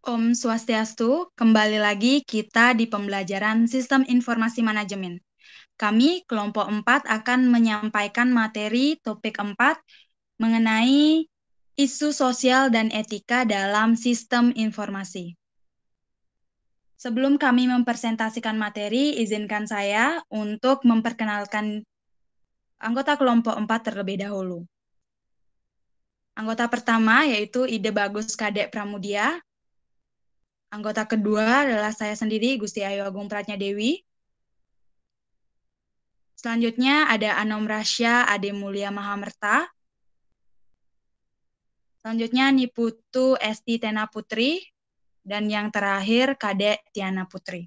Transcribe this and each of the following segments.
Om Swastiastu, kembali lagi kita di pembelajaran Sistem Informasi Manajemen. Kami, kelompok 4, akan menyampaikan materi topik 4 mengenai isu sosial dan etika dalam sistem informasi. Sebelum kami mempresentasikan materi, izinkan saya untuk memperkenalkan anggota kelompok 4 terlebih dahulu. Anggota pertama yaitu Ide Bagus Kadek Pramudia. Anggota kedua adalah saya sendiri, Gusti Ayu Agung Pratnya-Dewi. Selanjutnya ada Anom Rasya Ade Mulia Mahamerta. Selanjutnya Niputu Esti Tena Putri. Dan yang terakhir Kadek Tiana Putri.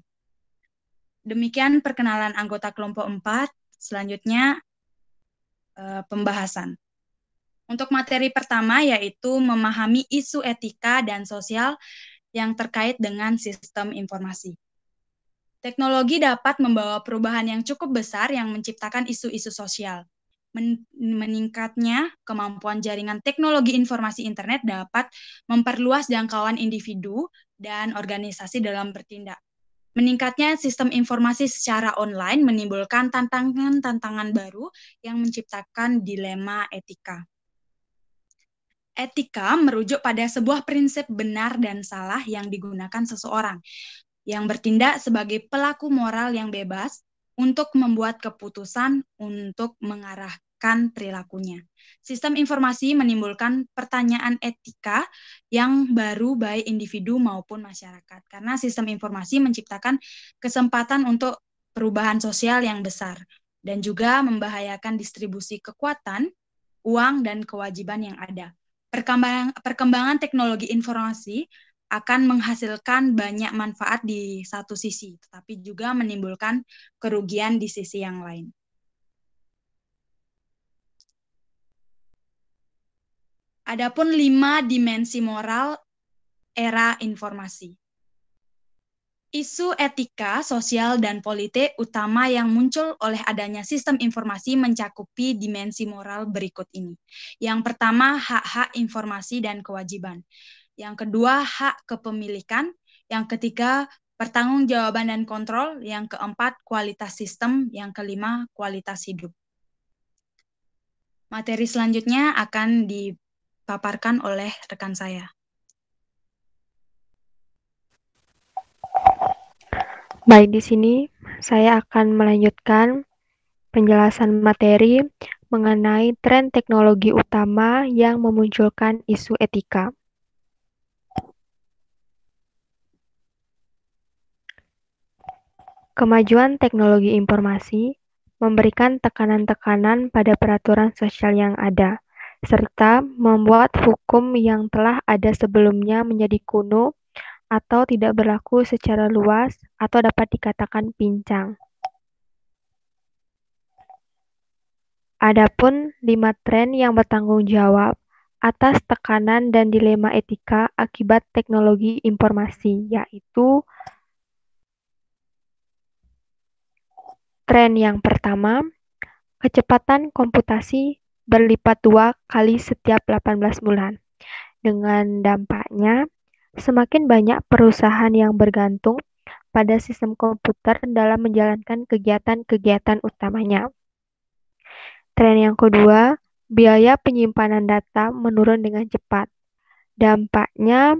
Demikian perkenalan anggota kelompok 4. Selanjutnya pembahasan. Untuk materi pertama yaitu memahami isu etika dan sosial yang terkait dengan sistem informasi. Teknologi dapat membawa perubahan yang cukup besar yang menciptakan isu-isu sosial. Meningkatnya kemampuan jaringan teknologi informasi internet dapat memperluas jangkauan individu dan organisasi dalam bertindak. Meningkatnya sistem informasi secara online menimbulkan tantangan-tantangan baru yang menciptakan dilema etika. Etika merujuk pada sebuah prinsip benar dan salah yang digunakan seseorang yang bertindak sebagai pelaku moral yang bebas untuk membuat keputusan untuk mengarahkan perilakunya. Sistem informasi menimbulkan pertanyaan etika yang baru baik individu maupun masyarakat, karena sistem informasi menciptakan kesempatan untuk perubahan sosial yang besar dan juga membahayakan distribusi kekuatan, uang, dan kewajiban yang ada. Perkembangan teknologi informasi akan menghasilkan banyak manfaat di satu sisi, tetapi juga menimbulkan kerugian di sisi yang lain. Adapun 5 dimensi moral era informasi. Isu etika, sosial, dan politik utama yang muncul oleh adanya sistem informasi mencakupi dimensi moral berikut ini. Yang pertama, hak-hak informasi dan kewajiban. Yang kedua, hak kepemilikan. Yang ketiga, pertanggungjawaban dan kontrol. Yang keempat, kualitas sistem. Yang kelima, kualitas hidup. Materi selanjutnya akan dipaparkan oleh rekan saya. Baik, di sini saya akan melanjutkan penjelasan materi mengenai tren teknologi utama yang memunculkan isu etika. Kemajuan teknologi informasi memberikan tekanan-tekanan pada peraturan sosial yang ada, serta membuat hukum yang telah ada sebelumnya menjadi kuno atau tidak berlaku secara luas atau dapat dikatakan pincang. Adapun 5 tren yang bertanggung jawab atas tekanan dan dilema etika akibat teknologi informasi, yaitu tren yang pertama, kecepatan komputasi berlipat 2 kali setiap 18 bulan. Dengan dampaknya, semakin banyak perusahaan yang bergantung pada sistem komputer dalam menjalankan kegiatan-kegiatan utamanya. Tren yang kedua, biaya penyimpanan data menurun dengan cepat. Dampaknya,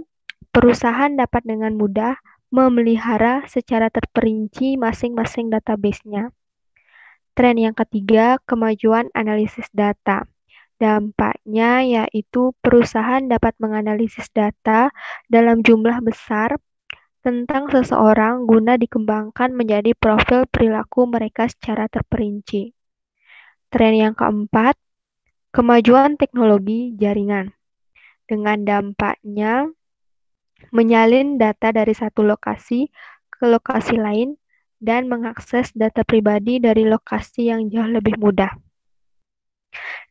perusahaan dapat dengan mudah memelihara secara terperinci masing-masing database-nya. Tren yang ketiga, kemajuan analisis data. Dampaknya yaitu perusahaan dapat menganalisis data dalam jumlah besar tentang seseorang guna dikembangkan menjadi profil perilaku mereka secara terperinci. Tren yang keempat, kemajuan teknologi jaringan. Dengan dampaknya, menyalin data dari satu lokasi ke lokasi lain dan mengakses data pribadi dari lokasi yang jauh lebih mudah.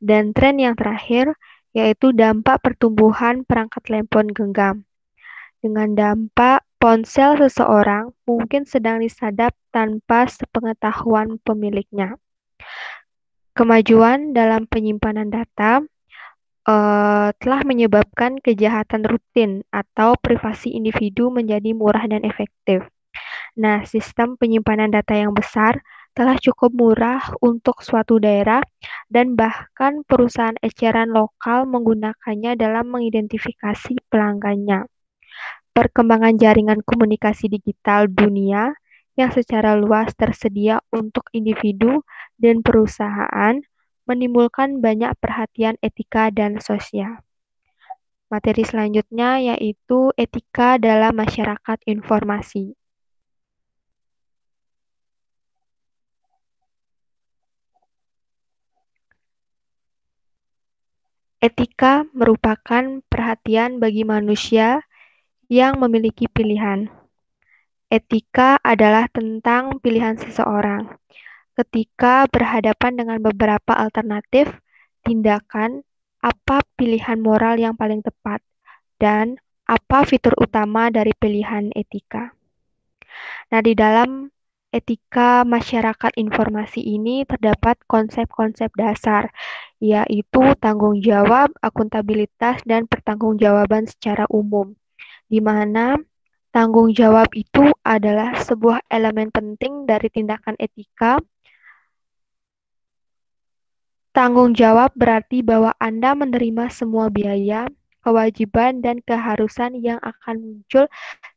Dan tren yang terakhir, yaitu dampak pertumbuhan perangkat telepon genggam. Dengan dampak ponsel seseorang mungkin sedang disadap tanpa sepengetahuan pemiliknya. Kemajuan dalam penyimpanan data, telah menyebabkan kejahatan rutin atau privasi individu menjadi murah dan efektif. Nah, sistem penyimpanan data yang besar telah cukup murah untuk suatu daerah dan bahkan perusahaan eceran lokal menggunakannya dalam mengidentifikasi pelanggannya. Perkembangan jaringan komunikasi digital dunia yang secara luas tersedia untuk individu dan perusahaan menimbulkan banyak perhatian etika dan sosial. Materi selanjutnya yaitu etika dalam masyarakat informasi. Etika merupakan perhatian bagi manusia yang memiliki pilihan. Etika adalah tentang pilihan seseorang. Ketika berhadapan dengan beberapa alternatif tindakan, apa pilihan moral yang paling tepat, dan apa fitur utama dari pilihan etika. Nah, di dalam etika masyarakat informasi ini terdapat konsep-konsep dasar, yaitu tanggung jawab, akuntabilitas, dan pertanggungjawaban secara umum, di mana tanggung jawab itu adalah sebuah elemen penting dari tindakan etika. Tanggung jawab berarti bahwa Anda menerima semua biaya, kewajiban, dan keharusan yang akan muncul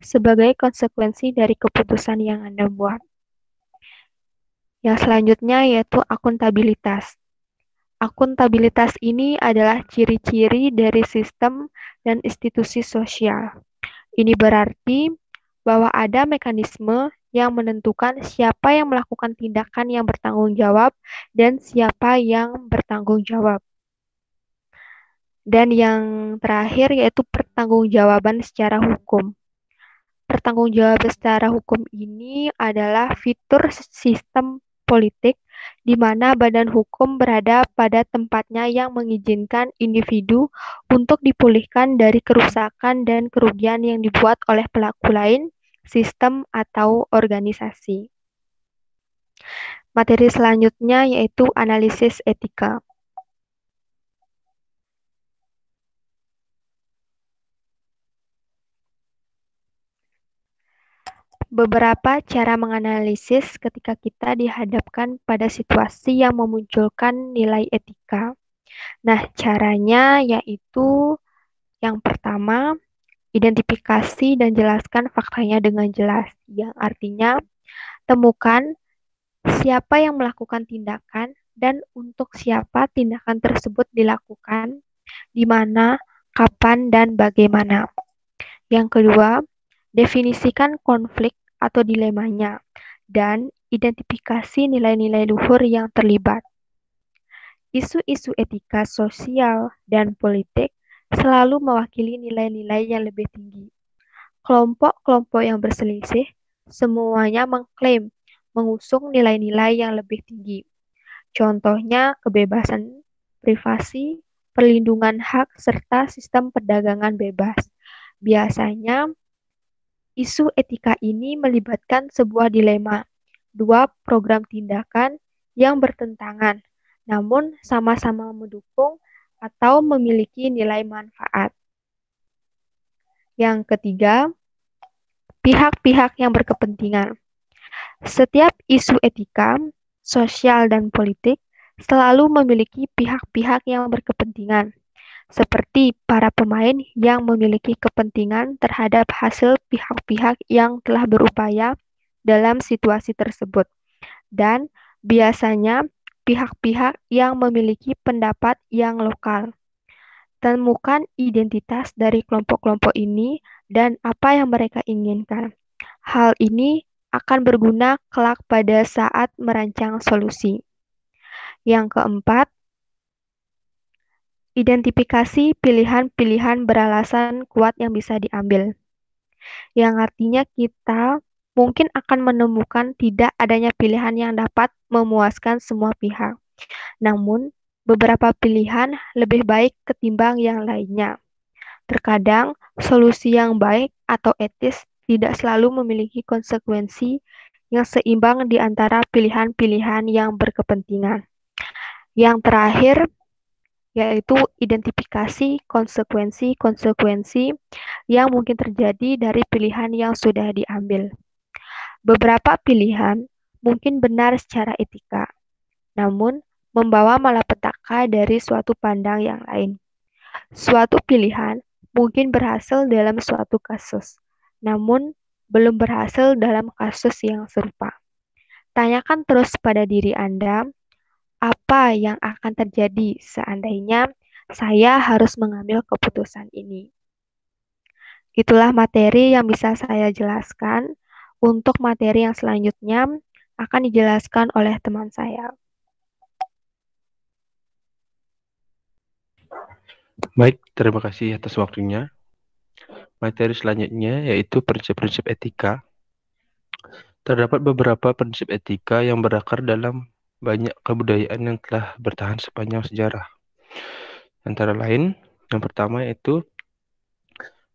sebagai konsekuensi dari keputusan yang Anda buat. Yang selanjutnya yaitu akuntabilitas. Akuntabilitas ini adalah ciri-ciri dari sistem dan institusi sosial. Ini berarti bahwa ada mekanisme yang menentukan siapa yang melakukan tindakan yang bertanggung jawab dan siapa yang bertanggung jawab. Dan yang terakhir yaitu pertanggungjawaban secara hukum. Pertanggungjawaban secara hukum ini adalah fitur sistem politik di mana badan hukum berada pada tempatnya yang mengizinkan individu untuk dipulihkan dari kerusakan dan kerugian yang dibuat oleh pelaku lain, sistem, atau organisasi. Materi selanjutnya yaitu analisis etika. Beberapa cara menganalisis ketika kita dihadapkan pada situasi yang memunculkan nilai etika. Nah, caranya yaitu yang pertama, identifikasi dan jelaskan faktanya dengan jelas, yang artinya temukan siapa yang melakukan tindakan dan untuk siapa tindakan tersebut dilakukan, di mana, kapan, dan bagaimana. Yang kedua, definisikan konflik atau dilemanya, dan identifikasi nilai-nilai luhur yang terlibat. Isu-isu etika sosial dan politik selalu mewakili nilai-nilai yang lebih tinggi. Kelompok-kelompok yang berselisih semuanya mengklaim mengusung nilai-nilai yang lebih tinggi. Contohnya kebebasan privasi, perlindungan hak, serta sistem perdagangan bebas. Biasanya isu etika ini melibatkan sebuah dilema, dua program tindakan yang bertentangan, namun sama-sama mendukung atau memiliki nilai manfaat. Yang ketiga, pihak-pihak yang berkepentingan. Setiap isu etika, sosial, dan politik selalu memiliki pihak-pihak yang berkepentingan, seperti para pemain yang memiliki kepentingan terhadap hasil pihak-pihak yang telah berupaya dalam situasi tersebut, dan biasanya pihak-pihak yang memiliki pendapat yang lokal. Temukan identitas dari kelompok-kelompok ini dan apa yang mereka inginkan. Hal ini akan berguna kelak pada saat merancang solusi. Yang keempat, identifikasi pilihan-pilihan beralasan kuat yang bisa diambil. Yang artinya kita mungkin akan menemukan tidak adanya pilihan yang dapat memuaskan semua pihak. Namun, beberapa pilihan lebih baik ketimbang yang lainnya. Terkadang, solusi yang baik atau etis tidak selalu memiliki konsekuensi yang seimbang di antara pilihan-pilihan yang berkepentingan. Yang terakhir, yaitu identifikasi konsekuensi-konsekuensi yang mungkin terjadi dari pilihan yang sudah diambil. Beberapa pilihan mungkin benar secara etika, namun membawa malapetaka dari suatu pandang yang lain. Suatu pilihan mungkin berhasil dalam suatu kasus, namun belum berhasil dalam kasus yang serupa. Tanyakan terus pada diri Anda, apa yang akan terjadi seandainya saya harus mengambil keputusan ini. Itulah materi yang bisa saya jelaskan. Untuk materi yang selanjutnya akan dijelaskan oleh teman saya. Baik, terima kasih atas waktunya. Materi selanjutnya yaitu prinsip-prinsip etika. Terdapat beberapa prinsip etika yang berakar dalam banyak kebudayaan yang telah bertahan sepanjang sejarah. Antara lain, yang pertama yaitu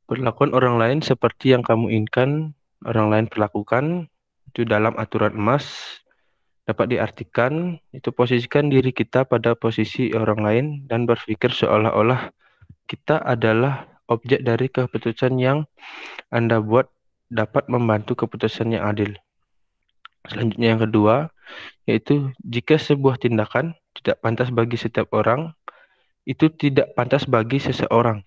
perlakuan orang lain seperti yang kamu inginkan orang lain perlakukan. Itu dalam aturan emas dapat diartikan itu posisikan diri kita pada posisi orang lain dan berpikir seolah-olah kita adalah objek dari keputusan yang Anda buat dapat membantu keputusan yang adil. Selanjutnya yang kedua, yaitu jika sebuah tindakan tidak pantas bagi setiap orang, itu tidak pantas bagi seseorang.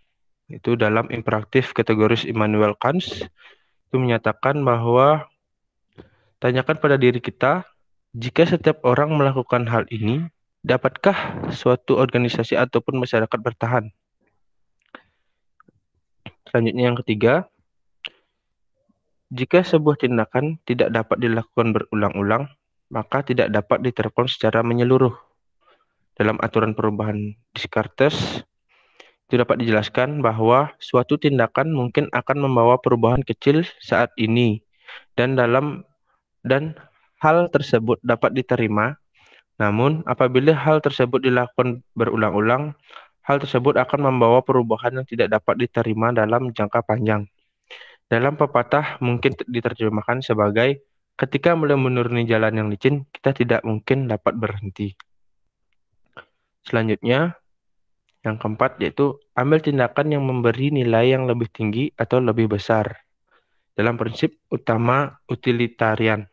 Itu dalam imperatif kategoris Immanuel Kant, itu menyatakan bahwa tanyakan pada diri kita, jika setiap orang melakukan hal ini, dapatkah suatu organisasi ataupun masyarakat bertahan? Selanjutnya yang ketiga, jika sebuah tindakan tidak dapat dilakukan berulang-ulang, maka tidak dapat diterapkan secara menyeluruh. Dalam aturan perubahan Descartes, itu dapat dijelaskan bahwa suatu tindakan mungkin akan membawa perubahan kecil saat ini, dan hal tersebut dapat diterima. Namun, apabila hal tersebut dilakukan berulang-ulang, hal tersebut akan membawa perubahan yang tidak dapat diterima dalam jangka panjang. Dalam pepatah mungkin diterjemahkan sebagai ketika mulai menuruni jalan yang licin, kita tidak mungkin dapat berhenti. Selanjutnya, yang keempat yaitu ambil tindakan yang memberi nilai yang lebih tinggi atau lebih besar. Dalam prinsip utama utilitarian.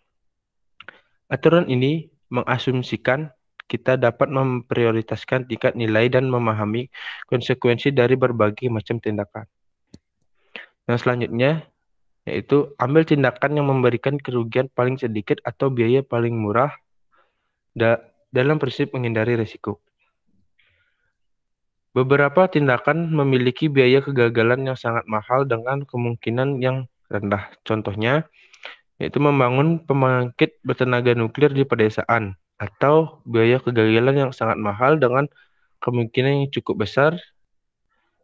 Aturan ini mengasumsikan kita dapat memprioritaskan tingkat nilai dan memahami konsekuensi dari berbagai macam tindakan. Yang selanjutnya yaitu ambil tindakan yang memberikan kerugian paling sedikit atau biaya paling murah dalam prinsip menghindari risiko. Beberapa tindakan memiliki biaya kegagalan yang sangat mahal dengan kemungkinan yang rendah. Contohnya, yaitu membangun pembangkit bertenaga nuklir di pedesaan, atau biaya kegagalan yang sangat mahal dengan kemungkinan yang cukup besar.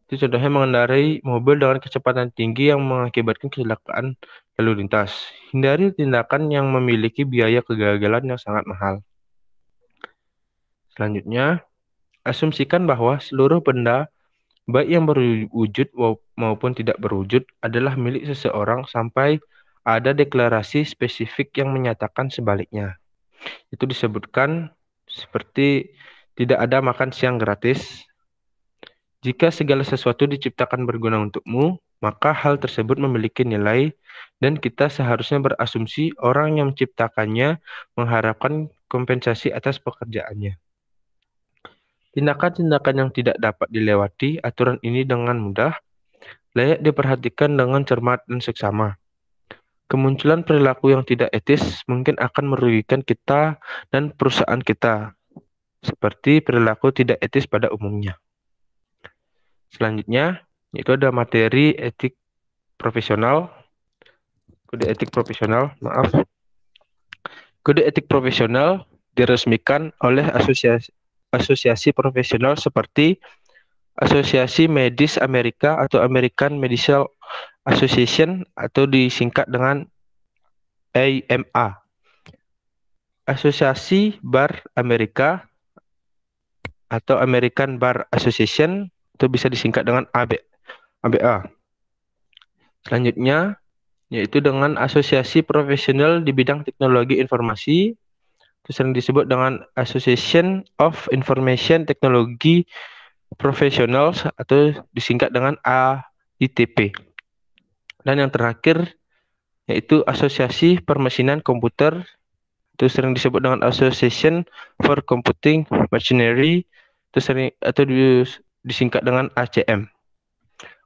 Itu contohnya mengendarai mobil dengan kecepatan tinggi yang mengakibatkan kecelakaan lalu lintas. Hindari tindakan yang memiliki biaya kegagalan yang sangat mahal. Selanjutnya, asumsikan bahwa seluruh benda, baik yang berwujud maupun tidak berwujud, adalah milik seseorang sampai ada deklarasi spesifik yang menyatakan sebaliknya. Itu disebutkan seperti tidak ada makan siang gratis. Jika segala sesuatu diciptakan berguna untukmu, maka hal tersebut memiliki nilai dan kita seharusnya berasumsi orang yang menciptakannya mengharapkan kompensasi atas pekerjaannya. Tindakan-tindakan yang tidak dapat dilewati aturan ini dengan mudah, layak diperhatikan dengan cermat dan seksama. Kemunculan perilaku yang tidak etis mungkin akan merugikan kita dan perusahaan kita, seperti perilaku tidak etis pada umumnya. Selanjutnya, yaitu ada materi etik profesional, kode etik profesional, maaf. Kode etik profesional diresmikan oleh asosiasi profesional seperti Asosiasi Medis Amerika atau American Medical Association atau disingkat dengan AMA. Asosiasi Bar Amerika atau American Bar Association itu bisa disingkat dengan ABA. Selanjutnya yaitu dengan asosiasi profesional di bidang teknologi informasi, itu sering disebut dengan Association of Information Technology Professionals atau disingkat dengan AITP. Dan yang terakhir yaitu Asosiasi Permesinan Komputer, itu sering disebut dengan Association for Computing Machinery, itu sering atau disingkat dengan ACM.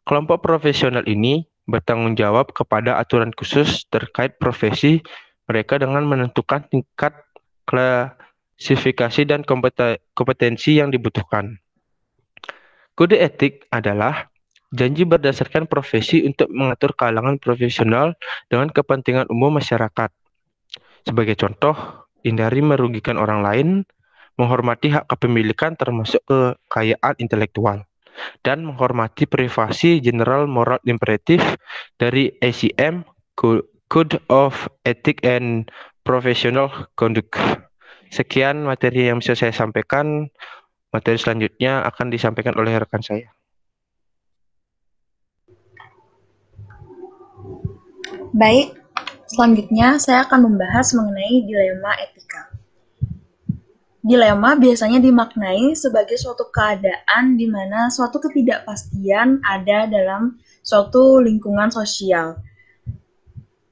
Kelompok profesional ini bertanggung jawab kepada aturan khusus terkait profesi mereka dengan menentukan tingkat klasifikasi dan kompetensi yang dibutuhkan. Kode etik adalah janji berdasarkan profesi untuk mengatur kalangan profesional dengan kepentingan umum masyarakat. Sebagai contoh, hindari merugikan orang lain, menghormati hak kepemilikan termasuk kekayaan intelektual, dan menghormati privasi general moral imperatif dari ACM, Code of Ethics and Professional Conduct. Sekian materi yang bisa saya sampaikan. Materi selanjutnya akan disampaikan oleh rekan saya. Baik, selanjutnya saya akan membahas mengenai dilema etika. Dilema biasanya dimaknai sebagai suatu keadaan di mana suatu ketidakpastian ada dalam suatu lingkungan sosial.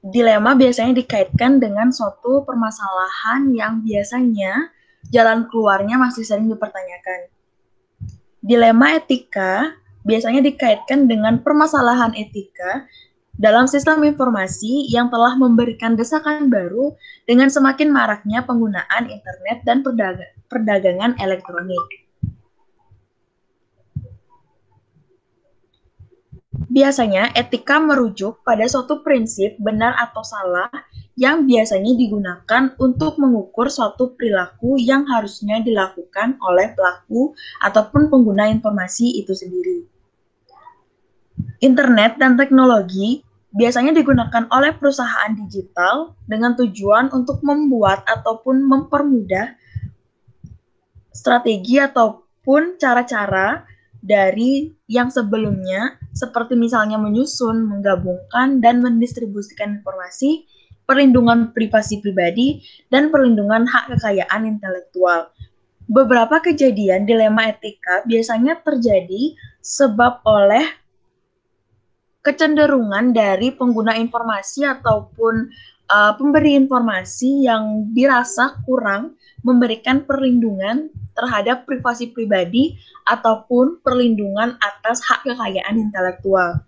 Dilema biasanya dikaitkan dengan suatu permasalahan yang biasanya jalan keluarnya masih sering dipertanyakan. Dilema etika biasanya dikaitkan dengan permasalahan etika dalam sistem informasi yang telah memberikan desakan baru dengan semakin maraknya penggunaan internet dan perdagangan elektronik. Biasanya, etika merujuk pada suatu prinsip benar atau salah yang biasanya digunakan untuk mengukur suatu perilaku yang harusnya dilakukan oleh pelaku ataupun pengguna informasi itu sendiri. Internet dan teknologi biasanya digunakan oleh perusahaan digital dengan tujuan untuk membuat ataupun mempermudah strategi ataupun cara-cara dari yang sebelumnya, seperti misalnya menyusun, menggabungkan, dan mendistribusikan informasi, perlindungan privasi pribadi, dan perlindungan hak kekayaan intelektual. Beberapa kejadian dilema etika biasanya terjadi sebab oleh kecenderungan dari pengguna informasi ataupun pemberi informasi yang dirasa kurang memberikan perlindungan terhadap privasi pribadi ataupun perlindungan atas hak kekayaan intelektual.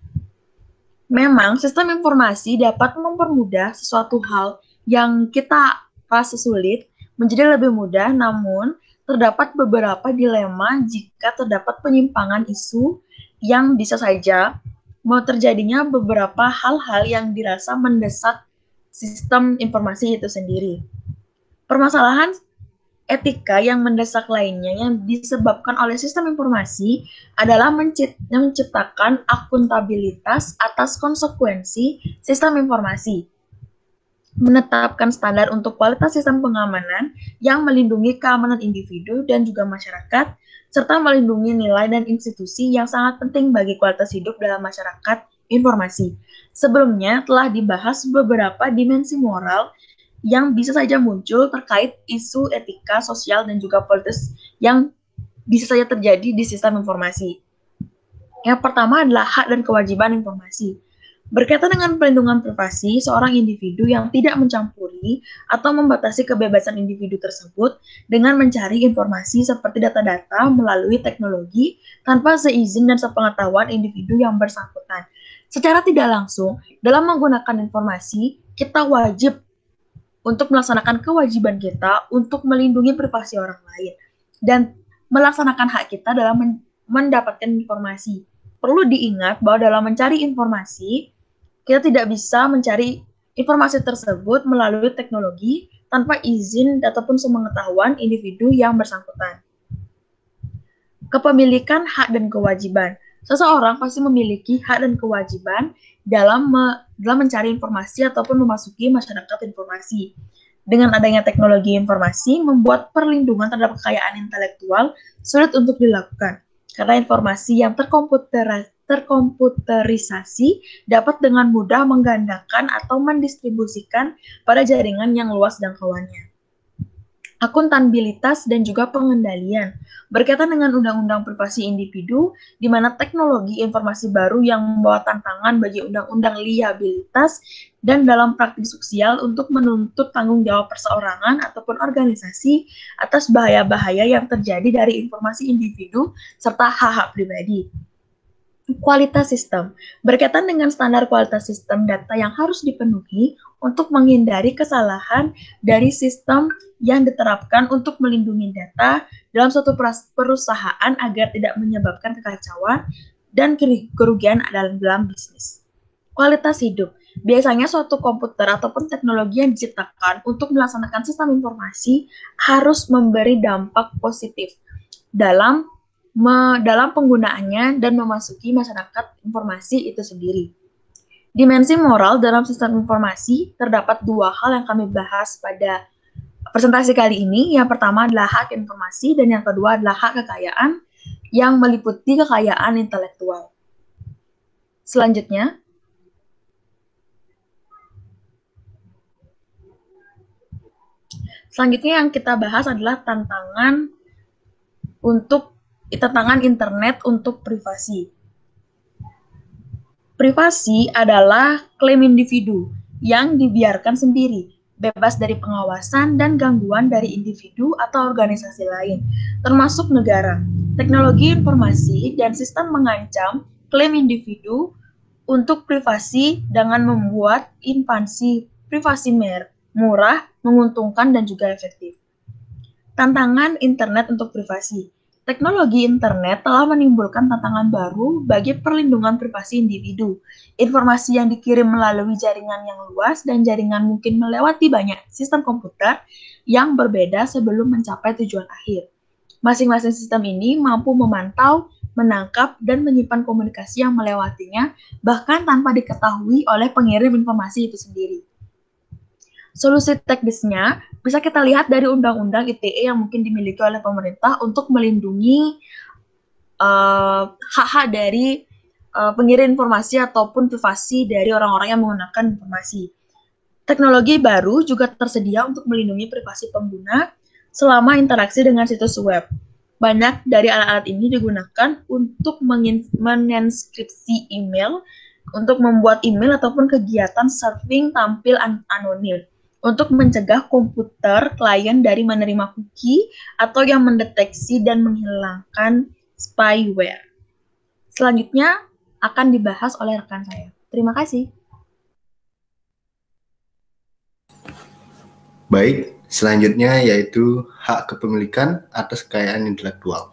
Memang sistem informasi dapat mempermudah sesuatu hal yang kita rasa sulit menjadi lebih mudah, namun terdapat beberapa dilema jika terdapat penyimpangan isu yang bisa saja mau terjadinya beberapa hal-hal yang dirasa mendesak sistem informasi itu sendiri. Permasalahan etika yang mendesak lainnya yang disebabkan oleh sistem informasi adalah menciptakan akuntabilitas atas konsekuensi sistem informasi, menetapkan standar untuk kualitas sistem pengamanan yang melindungi keamanan individu dan juga masyarakat, serta melindungi nilai dan institusi yang sangat penting bagi kualitas hidup dalam masyarakat informasi. Sebelumnya telah dibahas beberapa dimensi moral yang bisa saja muncul terkait isu etika, sosial, dan juga politis yang bisa saja terjadi di sistem informasi. Yang pertama adalah hak dan kewajiban informasi. Berkaitan dengan perlindungan privasi seorang individu yang tidak mencampuri atau membatasi kebebasan individu tersebut dengan mencari informasi seperti data-data melalui teknologi tanpa seizin dan sepengetahuan individu yang bersangkutan. Secara tidak langsung, dalam menggunakan informasi, kita wajib untuk melaksanakan kewajiban kita untuk melindungi privasi orang lain dan melaksanakan hak kita dalam mendapatkan informasi. Perlu diingat bahwa dalam mencari informasi, kita tidak bisa mencari informasi tersebut melalui teknologi tanpa izin ataupun sepengetahuan individu yang bersangkutan. Kepemilikan hak dan kewajiban. Seseorang pasti memiliki hak dan kewajiban dalam mencari informasi ataupun memasuki masyarakat informasi. Dengan adanya teknologi informasi, membuat perlindungan terhadap kekayaan intelektual sulit untuk dilakukan, karena informasi yang terkomputerisasi dapat dengan mudah menggandakan atau mendistribusikan pada jaringan yang luas jangkauannya. akuntabilitas, dan juga pengendalian. Berkaitan dengan Undang-Undang Privasi Individu, di mana teknologi informasi baru yang membawa tantangan bagi undang-undang liabilitas dan dalam praktik sosial untuk menuntut tanggung jawab perseorangan ataupun organisasi atas bahaya-bahaya yang terjadi dari informasi individu serta hak-hak pribadi. Kualitas sistem berkaitan dengan standar kualitas sistem data yang harus dipenuhi untuk menghindari kesalahan dari sistem yang diterapkan untuk melindungi data dalam suatu perusahaan agar tidak menyebabkan kekacauan dan kerugian dalam bisnis. Kualitas hidup biasanya suatu komputer ataupun teknologi yang diciptakan untuk melaksanakan sistem informasi harus memberi dampak positif dalam penggunaannya dan memasuki masyarakat informasi itu sendiri. Dimensi moral dalam sistem informasi terdapat dua hal yang kami bahas pada presentasi kali ini. Yang pertama adalah hak informasi dan yang kedua adalah hak kekayaan yang meliputi kekayaan intelektual. Selanjutnya, yang kita bahas adalah tantangan internet untuk privasi. Privasi adalah klaim individu yang dibiarkan sendiri, bebas dari pengawasan dan gangguan dari individu atau organisasi lain, termasuk negara. Teknologi informasi dan sistem mengancam klaim individu untuk privasi dengan membuat invasi privasi murah, menguntungkan, dan juga efektif. Tantangan internet untuk privasi. Teknologi internet telah menimbulkan tantangan baru bagi perlindungan privasi individu. Informasi yang dikirim melalui jaringan yang luas dan jaringan mungkin melewati banyak sistem komputer yang berbeda sebelum mencapai tujuan akhir. Masing-masing sistem ini mampu memantau, menangkap, dan menyimpan komunikasi yang melewatinya, bahkan tanpa diketahui oleh pengirim informasi itu sendiri. Solusi teknisnya bisa kita lihat dari Undang-Undang ITE yang mungkin dimiliki oleh pemerintah untuk melindungi hak-hak dari pengirim informasi ataupun privasi dari orang-orang yang menggunakan informasi. Teknologi baru juga tersedia untuk melindungi privasi pengguna selama interaksi dengan situs web. Banyak dari alat-alat ini digunakan untuk menginskripsi email, untuk membuat email ataupun kegiatan surfing tampil anonim, untuk mencegah komputer klien dari menerima cookie atau yang mendeteksi dan menghilangkan spyware. Selanjutnya akan dibahas oleh rekan saya. Terima kasih. Baik, selanjutnya yaitu hak kepemilikan atas kekayaan intelektual.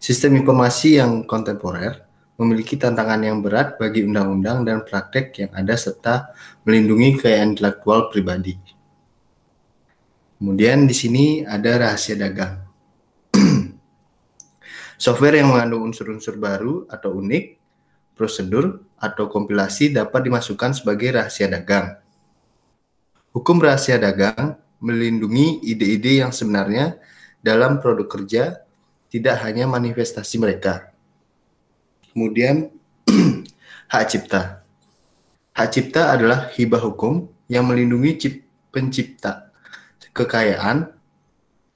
Sistem informasi yang kontemporer memiliki tantangan yang berat bagi undang-undang dan praktek yang ada serta melindungi kekayaan intelektual pribadi. Kemudian di sini ada rahasia dagang. Software yang mengandung unsur-unsur baru atau unik, prosedur, atau kompilasi dapat dimasukkan sebagai rahasia dagang. Hukum rahasia dagang melindungi ide-ide yang sebenarnya dalam produk kerja, tidak hanya manifestasi mereka. Kemudian, hak cipta. Hak cipta adalah hibah hukum yang melindungi pencipta kekayaan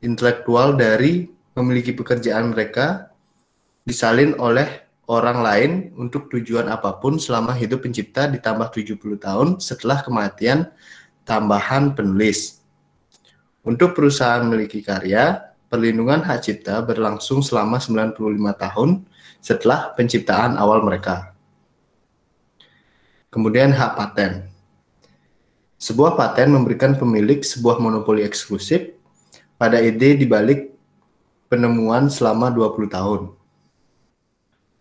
intelektual dari memiliki pekerjaan mereka disalin oleh orang lain untuk tujuan apapun selama hidup pencipta ditambah 70 tahun setelah kematian tambahan penulis. Untuk perusahaan memiliki karya, perlindungan hak cipta berlangsung selama 95 tahun setelah penciptaan awal mereka. Kemudian hak paten. Sebuah paten memberikan pemilik sebuah monopoli eksklusif pada ide di balik penemuan selama 20 tahun.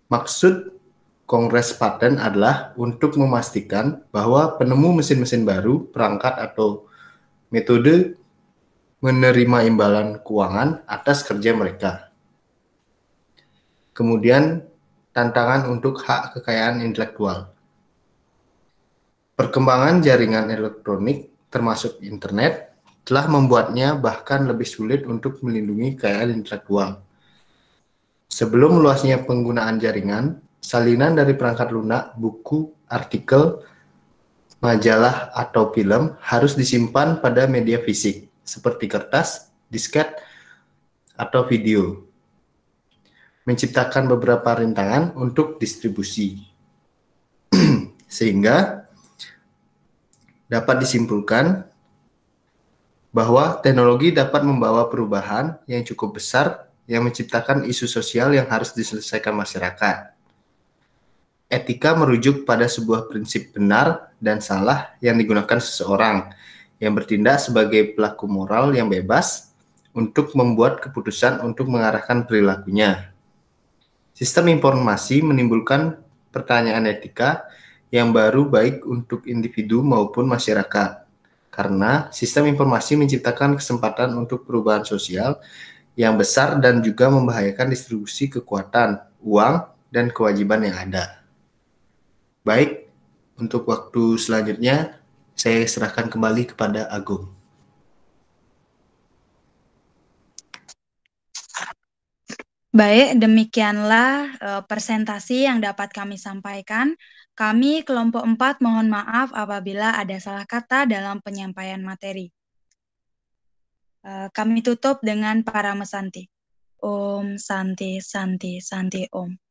Maksud Kongres Paten adalah untuk memastikan bahwa penemu mesin-mesin baru, perangkat atau metode menerima imbalan keuangan atas kerja mereka. Kemudian, tantangan untuk hak kekayaan intelektual. Perkembangan jaringan elektronik, termasuk internet, telah membuatnya bahkan lebih sulit untuk melindungi kekayaan intelektual. Sebelum luasnya penggunaan jaringan, salinan dari perangkat lunak, buku, artikel, majalah, atau film harus disimpan pada media fisik. seperti kertas, disket, atau video. Menciptakan beberapa rintangan untuk distribusi. Sehingga dapat disimpulkan bahwa teknologi dapat membawa perubahan yang cukup besar yang menciptakan isu sosial yang harus diselesaikan masyarakat. Etika merujuk pada sebuah prinsip benar dan salah yang digunakan seseorang yang bertindak sebagai pelaku moral yang bebas untuk membuat keputusan untuk mengarahkan perilakunya. Sistem informasi menimbulkan pertanyaan etika yang baru baik untuk individu maupun masyarakat. Karena sistem informasi menciptakan kesempatan untuk perubahan sosial yang besar dan juga membahayakan distribusi kekuatan, uang, dan kewajiban yang ada. Baik, untuk waktu selanjutnya saya serahkan kembali kepada Agung. Baik, demikianlah presentasi yang dapat kami sampaikan. Kami kelompok 4 mohon maaf apabila ada salah kata dalam penyampaian materi. Kami tutup dengan para mesanti. Om Santi Santi Santi Om.